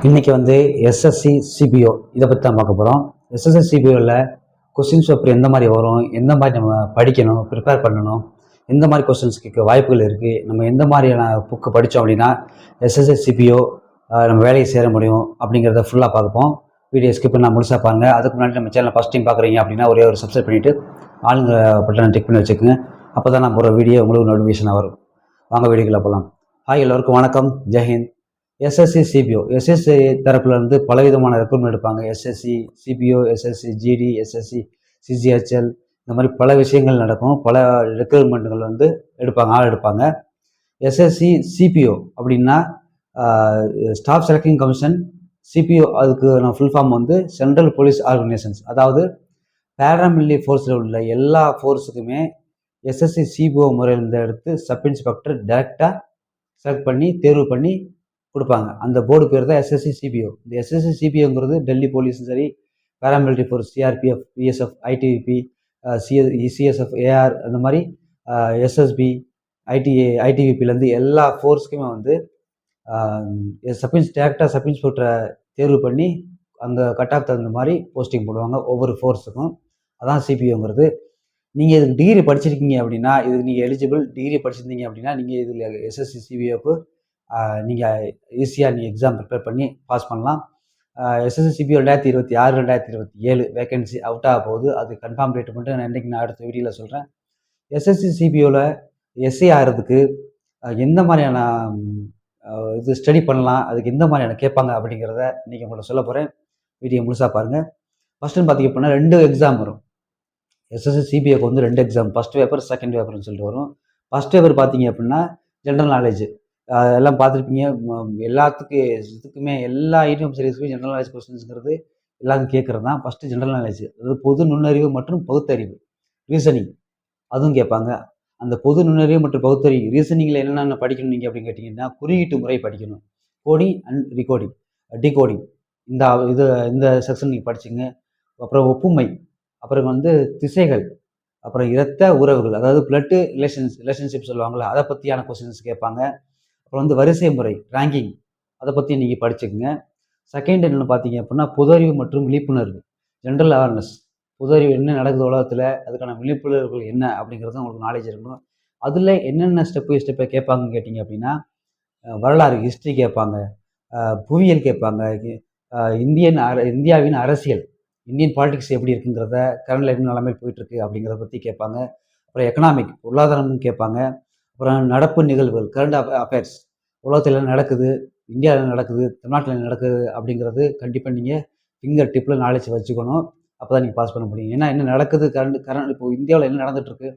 இன்றைக்கி வந்து SSC CPO இதை பற்றி தான் பார்க்க போகிறோம். எஸ்எஸ்சி சிபிஓவில் கொஸ்டின்ஸ் பேப்பர் எந்த மாதிரி வரும், எந்த மாதிரி நம்ம படிக்கணும், ப்ரிப்பேர் பண்ணணும், எந்த மாதிரி கொஸ்டின்ஸ் கேட்க வாய்ப்புகள் இருக்குது, நம்ம எந்த மாதிரியான புக்கு படித்தோம் அப்படின்னா எஸ்எஸ்சி சிபிஓ நம்ம வேலையை சேர முடியும் அப்படிங்கிறத ஃபுல்லாக பார்ப்போம். வீடியோ ஸ்கிப் பண்ணால் முழுசாக பாருங்கள். அதுக்கு முன்னாடி நம்ம சேனலை ஃபஸ்ட் டைம் பார்க்குறீங்க அப்படின்னா ஒரே ஒரு சப்ஸ்கிரைப் பண்ணிவிட்டு ஆளுங்க பட்டனை டிக் பண்ணி வச்சுக்கோங்க. அப்போ தான் நான் போகிற வீடியோ உங்களுக்கு நோட்டிஃபிகேஷனாக வரும். வாங்க வீடியோக்குள்ளே போகலாம். ஹாய், எல்லோருக்கும் வணக்கம், ஜெய்ஹிந்த். எஸ்எஸ்சி சிபிஓ எஸ்எஸ்சி தரப்புல இருந்து பலவிதமான ரெக்ரூட்மெண்ட் எடுப்பாங்க. SSC CPO, SSC GD, SSC CGHL, இந்த மாதிரி பல விஷயங்கள் நடக்கும். பல ரெக்ரூட்மெண்ட்டுகள் வந்து ஆள் எடுப்பாங்க. எஸ்எஸ்சி சிபிஓ அப்படின்னா ஸ்டாஃப் செலக்டிங் கமிஷன். சிபிஓ அதுக்கு நான் ஃபுல் ஃபார்ம் வந்து சென்ட்ரல் போலீஸ் ஆர்கனைசேஷன்ஸ். அதாவது பேராமிலிட்டரி ஃபோர்ஸில் உள்ள எல்லா ஃபோர்ஸுக்குமே எஸ்எஸ்சி சிபிஓ முறையிலிருந்து எடுத்து சப் இன்ஸ்பெக்டர் டைரெக்டாக செலக்ட் பண்ணி தேர்வு பண்ணி கொடுப்பாங்க. அந்த போர்டு பேர் தான் எஸ்எஸ்சி சிபிஓ. இந்த எஸ்எஸ்சி சிபிஓங்கிறது டெல்லி போலீஸும் சரி, paramilitary force, CRPF, BSF, ITBP, CSF, AR, அந்த மாதிரி எஸ்எஸ்பி, ஐடிபிபிலேருந்து எல்லா ஃபோர்ஸுக்குமே வந்து டேரக்டாக சப் இன்ஸ்பெக்டரை தேர்வு பண்ணி அந்த கட் ஆஃப் தகுந்த மாதிரி போஸ்டிங் போடுவாங்க ஒவ்வொரு ஃபோர்ஸுக்கும். அதான் சிபிஓங்கிறது. நீங்கள் இதுக்கு டிகிரி படிச்சிருக்கீங்க அப்படின்னா, இதுக்கு நீங்கள் எலிஜிபிள். டிகிரி படிச்சிருந்தீங்க அப்படின்னா நீங்கள் இதில் எஸ்எஸ்சி சிபிஓக்கு நீங்கள் ஈஸியாக நீங்கள் எக்ஸாம் ப்ரிப்பேர் பண்ணி பாஸ் பண்ணலாம். எஸ்எஸ்சி சிபிஓ 2026, 2027 வேகன்சி அவுட் ஆக போகுது. அது கன்ஃபார்ம் டேட் மட்டும் நான் அடுத்த வீடியோவில் சொல்கிறேன். எஸ்எஸ்சி சிபிஓவில் எஸ்ஏ ஆகிறதுக்கு எந்த மாதிரியான இது ஸ்டடி பண்ணலாம், அதுக்கு எந்த மாதிரியான கேட்பாங்க அப்படிங்கிறத இன்றைக்கி உங்கள்கிட்ட சொல்ல போகிறேன். வீடியோ முழுசாக பாருங்கள். ஃபஸ்ட்டுன்னு பார்த்திங்க அப்படின்னா 2 எக்ஸாம் வரும். எஸ்எஸ்சி சிபிஓக்கு வந்து 2 எக்ஸாம், ஃபஸ்ட் பேப்பர், செகண்ட் பேப்பர்னு சொல்லிட்டு வரும். ஃபஸ்ட் பேப்பர் பார்த்தீங்க அப்படின்னா ஜென்ரல் நாலேஜ். எல்லாம் பார்த்துருப்பீங்க. இதுக்குமே எல்லா ஐடிஎம் சீரிஸுக்குமே ஜென்ரல் நாலேஜ் கொஸ்டின்ஸுங்கிறது எல்லாரும் கேட்குறது தான். ஃபஸ்ட்டு ஜென்ரல் நாலேஜ், அதாவது பொது நுண்ணறிவு மற்றும் பகுத்தறிவு, ரீசனிங், அதுவும் கேட்பாங்க. அந்த பொது நுண்ணறிவு மற்றும் பகுத்தறிவு, ரீசனிங்கில் என்னென்ன படிக்கணும் நீங்கள் அப்படின்னு கேட்டிங்கன்னா குறியீட்டு முறை படிக்கணும், கோடிங் அண்ட் டிகோடிங். இந்த செக்ஷன் நீங்கள் படிச்சுங்க. அப்புறம் ஒப்புமை, அப்புறம் வந்து திசைகள், அப்புறம் இரத்த உறவுகள், அதாவது பிளட்டு ரிலேஷன்ஷிப் சொல்லுவாங்களா, அதை பற்றியான கொஸ்டின்ஸ் கேட்பாங்க. அப்புறம் வந்து வரிசை முறை, ரேங்கிங், அதை பற்றி நீங்கள் படிச்சுக்கோங்க. செகண்ட் என்னென்னு பார்த்தீங்க அப்படின்னா பொதறிவு மற்றும் விழிப்புணர்வு, ஜென்ரல் அவேர்னஸ். பொதறிவு என்ன நடக்குது உலகத்தில், அதுக்கான விழிப்புணர்வுகள் என்ன அப்படிங்கிறது உங்களுக்கு நாலேஜ் இருக்கணும். அதில் என்னென்ன ஸ்டெப்பை கேட்பாங்கன்னு கேட்டிங்க அப்படின்னா வரலாறு, ஹிஸ்ட்ரி கேட்பாங்க, புவியியல் கேட்பாங்க, இந்தியாவின் அரசியல், இந்தியன் பாலிடிக்ஸ் எப்படி இருக்குங்கிறத, கரண்டில் என்ன நிலைமை போயிட்டுருக்கு அப்படிங்கிறத பற்றி கேட்பாங்க. அப்புறம் எக்கனாமிக், பொருளாதாரம் கேட்பாங்க. அப்புறம் நடப்பு நிகழ்வுகள், கரண்ட் அஃபேர்ஸ், உலகத்தில் என்ன நடக்குது, இந்தியாவில் என்ன நடக்குது, தமிழ்நாட்டில் என்ன நடக்குது அப்படிங்கிறது கண்டிப்பாக நீங்கள் ஃபிங்கர் டிப்பில் நாலேஜ் வச்சுக்கணும். அப்போ தான் நீங்கள் பாஸ் பண்ண முடியும். ஏன்னா என்ன நடக்குது, கரண்ட் இப்போ இந்தியாவில் என்ன நடந்துகிட்ருக்கு,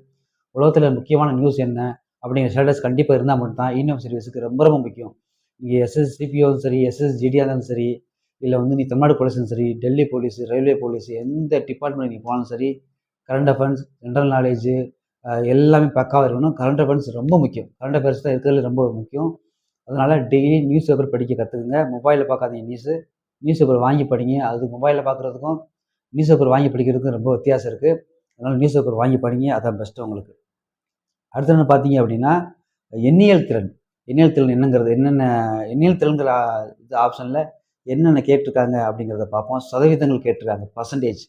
உலகத்தில் முக்கியமான நியூஸ் என்ன அப்படிங்கிற ஸ்டேட்டஸ் கண்டிப்பாக இருந்தால் மட்டும்தான் இந்தியன் சர்வீஸுக்கு ரொம்ப ரொம்ப முக்கியம். நீங்கள் எஸ்எஸ் சிபிஓவும் சரி, எஸ்எஸ் ஜிடியாக இருந்தாலும் சரி, இல்லை வந்து நீ தமிழ்நாடு போலீஸும் சரி, டெல்லி போலீஸ், ரயில்வே போலீஸ், எந்த டிபார்ட்மெண்ட் நீங்கள் போனாலும் சரி, கரண்ட் அஃபேர்ஸ், ஜென்ரல் நாலேஜு எல்லாமே பக்காவாக இருக்கணும். கரண்ட் அஃபேர்ஸ் ரொம்ப முக்கியம். கரண்ட் அஃபேர்ஸ் தான் இருக்கிறதுல ரொம்ப முக்கியம். அதனால் டெய்லி நியூஸ் பேப்பர் படிக்க கற்றுக்குங்க. மொபைலில் பார்க்காதீங்க. நியூஸ் பேப்பர் வாங்கி படிங்க. அது மொபைலில் பார்க்குறதுக்கும் நியூஸ் பேப்பர் வாங்கி படிக்கிறதுக்கும் ரொம்ப வித்தியாசம் இருக்குது. அதனால் நியூஸ் பேப்பர் வாங்கி படிங்க, அதான் பெஸ்ட்டு உங்களுக்கு. அடுத்து என்ன பார்த்தீங்க அப்படின்னா எண்ணியல் திறன். எண்ணியல் திறன்கிற இது ஆப்ஷனில் என்னென்ன கேட்டிருக்காங்க அப்படிங்கிறத பார்ப்போம். சதவீதங்கள் கேட்டிருக்காங்க, பர்சன்டேஜ்.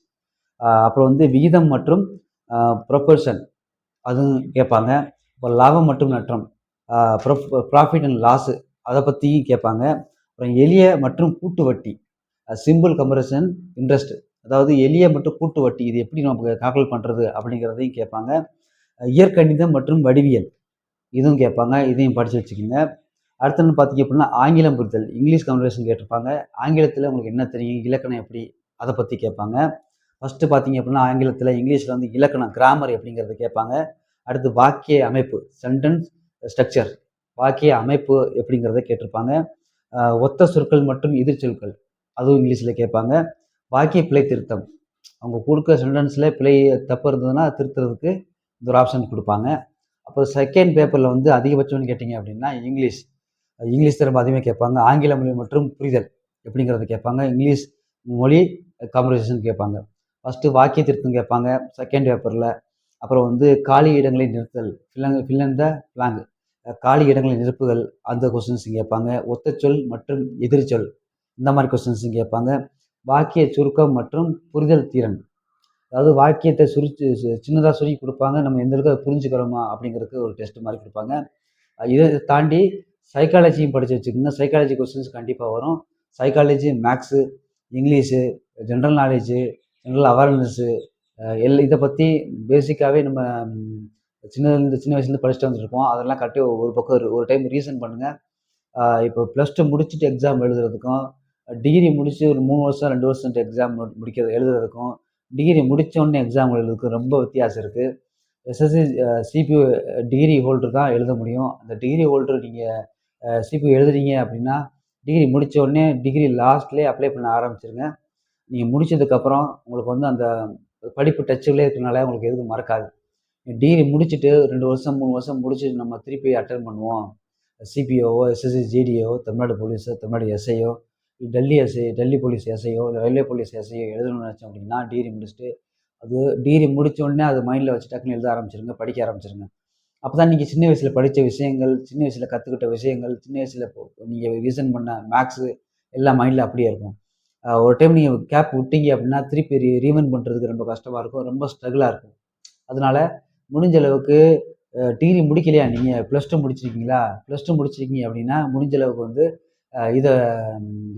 அப்புறம் வந்து விகிதம் மற்றும் ப்ரொபோர்ஷன், அதுவும் கேட்பாங்க. இப்போ லாபம் மற்றும் நட்டம், ப்ராஃபிட் அண்ட் லாஸு, அதை பற்றியும் கேட்பாங்க. அப்புறம் எளிய மற்றும் கூட்டு வட்டி, சிம்பிள் கம்பரிசன் இன்ட்ரெஸ்ட், அதாவது எளிய மற்றும் கூட்டு வட்டி, இது எப்படி நமக்கு கால்குலேட் பண்ணுறது அப்படிங்கிறதையும் கேட்பாங்க. இயற்கணிதம் மற்றும் வடிவியல், இதுவும் கேட்பாங்க. இதையும் படித்து வச்சுக்கோங்க. அடுத்தது பார்த்தீங்க அப்படின்னா ஆங்கிலம் புரிதல், இங்கிலீஷ் கன்வர்சேஷன் கேட்டிருப்பாங்க. ஆங்கிலத்தில் உங்களுக்கு என்ன தெரியும், இலக்கணம் எப்படி, அதை பற்றி கேட்பாங்க. ஃபஸ்ட்டு பார்த்தீங்க அப்படின்னா ஆங்கிலத்தில், இங்கிலீஷில் வந்து இலக்கணம், கிராமர் எப்படிங்கிறத கேட்பாங்க. அடுத்து வாக்கிய அமைப்பு, சென்டென்ஸ் ஸ்ட்ரக்சர், வாக்கிய அமைப்பு எப்படிங்கிறத கேட்டிருப்பாங்க. ஒத்த சொற்கள் மற்றும் எதிர்ச்சொற்கள், அதுவும் இங்கிலீஷில் கேட்பாங்க. வாக்கிய பிழை திருத்தம், அவங்க கொடுக்குற சென்டென்ஸில் பிழை தப்பு இருந்ததுன்னா திருத்துறதுக்கு இந்த ஒரு ஆப்ஷன் கொடுப்பாங்க. அப்புறம் செகண்ட் பேப்பரில் வந்து அதிகபட்சம்னு கேட்டிங்க அப்படின்னா இங்கிலீஷ் திறமை அதிகமாக கேட்பாங்க. ஆங்கில மொழி மற்றும் புரிதல் எப்படிங்கிறத கேட்பாங்க. இங்கிலீஷ் மொழி கான்வர்சேஷன் கேட்பாங்க. ஃபஸ்ட்டு வாக்கிய திருத்தம் கேட்பாங்க செகண்ட் பேப்பரில். அப்புறம் வந்து காலி இடங்களை நிறுத்தல், ஃபில் த பிளாங்க், காலி இடங்களை நிரப்புதல், அந்த கொஸ்டின்ஸ் கேட்பாங்க. ஒத்தச்சொல் மற்றும் எதிர்ச்சொல், இந்த மாதிரி கொஸ்டின்ஸும் கேட்பாங்க. வாக்கிய சுருக்கம் மற்றும் புரிதல் திறன். அதாவது வாக்கியத்தை சின்னதாக சுருக்கி கொடுப்பாங்க. நம்ம எந்த அளவுக்கு அதை புரிஞ்சுக்கிறோமா அப்படிங்கிறதுக்கு ஒரு டெஸ்ட் மாதிரி கொடுப்பாங்க. இதை தாண்டி சைக்காலஜியும் படித்து வச்சுக்கோங்க. சைக்காலஜி கொஸ்டின்ஸ் கண்டிப்பாக வரும். Psychology, maths, English, general knowledge, general awareness, இதை பற்றி பேசிக்காகவே நம்ம சின்ன வயசுலேருந்து படிச்சுட்டு வந்துருப்போம். அதெல்லாம் கரெக்டாக ஒரு பக்கம் ஒரு டைம் ரீசன் பண்ணுங்கள். இப்போ +2 முடிச்சுட்டு எக்ஸாம் எழுதுறதுக்கும், டிகிரி முடிச்சு ஒரு 3 வருஷம் 2 வருஷம் எக்ஸாம் எழுதுறதுக்கும், டிகிரி முடித்தோடனே எக்ஸாம் எழுதுறதுக்கும் ரொம்ப வித்தியாசம் இருக்குது. எஸ்எஸ்சி சிபிஓ டிகிரி ஹோல்டர் தான் எழுத முடியும். அந்த டிகிரி ஹோல்டர் நீங்கள் சிபிஓ எழுதுறீங்க அப்படின்னா, டிகிரி முடித்த உடனே டிகிரி லாஸ்ட்லேயே அப்ளை பண்ண ஆரம்பிச்சிருங்க. நீங்கள் முடித்ததுக்கப்புறம் உங்களுக்கு வந்து அந்த படிப்பு டச்சிலே இருக்கிறனால உங்களுக்கு எதுவும் மறக்காது. டிகிரி முடிச்சுட்டு 2 வருஷம் 3 வருஷம் முடிச்சுட்டு நம்ம திருப்பி அட்டெண்ட் பண்ணுவோம். சிபிஓவோ, எஸ்எஸ்சி ஜிடிஓ, தமிழ்நாடு போலீஸோ, தமிழ்நாடு எஸ்ஐயோ, டெல்லி போலீஸ் எஸ்ஐயோ, இல்லை ரயில்வே போலீஸ் எஸ்ஐயோ எழுதணும்னு நினச்சோம் அப்படின்னா, டிகிரி முடிச்சுட்டு அது டிகிரி முடித்த உடனே அது மைண்டில் வச்சு டக்குன்னு எழுத ஆரம்பிச்சிருங்க, படிக்க ஆரம்பிச்சிருங்க. அப்போ தான் நீங்கள் சின்ன வயசில் படித்த விஷயங்கள், சின்ன வயசில் கற்றுக்கிட்ட விஷயங்கள், சின்ன வயசில் நீங்கள் ரீசன் பண்ண மேக்ஸு எல்லாம் மைண்டில் அப்படியே இருக்கும். ஒரு டைம் நீங்கள் கேப் விட்டீங்க அப்படின்னா திருப்பி ரீவைண்ட் பண்ணுறதுக்கு ரொம்ப கஷ்டமாக இருக்கும், ரொம்ப ஸ்ட்ரகிளாக இருக்கும். அதனால முடிஞ்ச அளவுக்கு டிகிரி முடிக்கலையா, நீங்கள் +2 முடிச்சிருக்கீங்களா? +2 முடிச்சிருக்கீங்க அப்படின்னா முடிஞ்ச அளவுக்கு வந்து இதை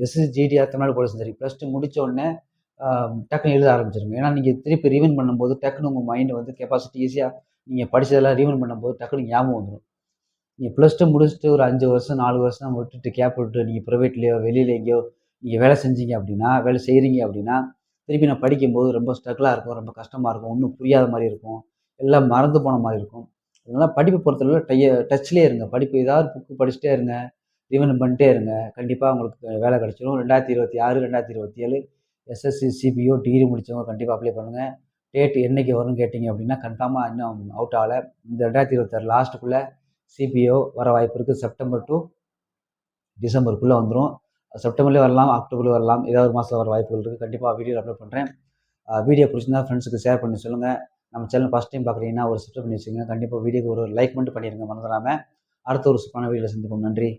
எஸ்எஸ்சி ஜிடிஆர் தமிழ்நாடு போலீஸ் சரி +2 முடித்த உடனே டக்குன்னு எழுத ஆரம்பிச்சிருங்க. ஏன்னா நீங்கள் திருப்பி ரிவைண்ட் பண்ணும்போது டக்குன்னு உங்கள் மைண்டு வந்து கெப்பாசிட்டி ஈஸியாக நீங்கள் படித்ததெல்லாம் ரிவைண்ட் பண்ணும்போது டக்குன்னு ஞாபகம் வந்துடும். நீங்கள் +2 முடிச்சுட்டு ஒரு 5 வருஷம் 4 வருஷம் விட்டுட்டு கேப் விட்டு நீங்கள் ப்ரைவேட்லேயோ வெளியில் எங்கேயோ நீங்கள் வேலை செய்கிறீங்க அப்படின்னா திருப்பி நான் படிக்கும்போது ரொம்ப ஸ்ட்ரகிளாக இருக்கும், ரொம்ப கஷ்டமாக இருக்கும், ஒன்றும் புரியாத மாதிரி இருக்கும், எல்லாம் மறந்து போன மாதிரி இருக்கும். அதனால் படிப்பை பொறுத்தளவு டச்லேயே இருங்க. படிப்பு ஏதாவது புக்கு படிச்சுட்டே இருங்க, ரிவைண்ட் பண்ணிட்டே இருங்க. கண்டிப்பாக உங்களுக்கு வேலை கிடைச்சிடும். 2026 2027 எஸ்எஸ்சி சிபிஓ டிகிரி முடித்தவங்க கண்டிப்பாக அப்ளை பண்ணுங்கள். டேட் என்றைக்கு வரும்னு கேட்டிங்க அப்படின்னா கன்ஃபார்மாக இன்னும் அவுட் ஆகலை. இந்த 2026 லாஸ்ட்டுக்குள்ளே சிபிஓ வர வாய்ப்பு இருக்குது. செப்டம்பர் டு டிசம்பருக்குள்ளே வந்துடும். செப்டம்பர்லேயே வரலாம், அக்டோபர்லேயே வரலாம், ஏதாவது ஒரு மாதத்தில் வர வாய்ப்புகள் இருக்குது. கண்டிப்பாக வீடியோ அப்லோட் பண்ணுறேன். வீடியோ பிடிச்சிருந்தா ஃப்ரெண்ட்ஸுக்கு ஷேர் பண்ணி சொல்லுங்கள். நம்ம சேனல் ஃபஸ்ட் டைம் பார்க்குறீங்கன்னா ஒரு சப்ஸ்கிரைப் பண்ணி வச்சுக்கோங்க. கண்டிப்பாக வீடியோக்கு ஒரு லைக் மட்டும் பண்ணிடுங்க மறந்துடாமல். அடுத்த ஒரு சூப்பரான வீடியோவில் சந்திப்போம். நன்றி.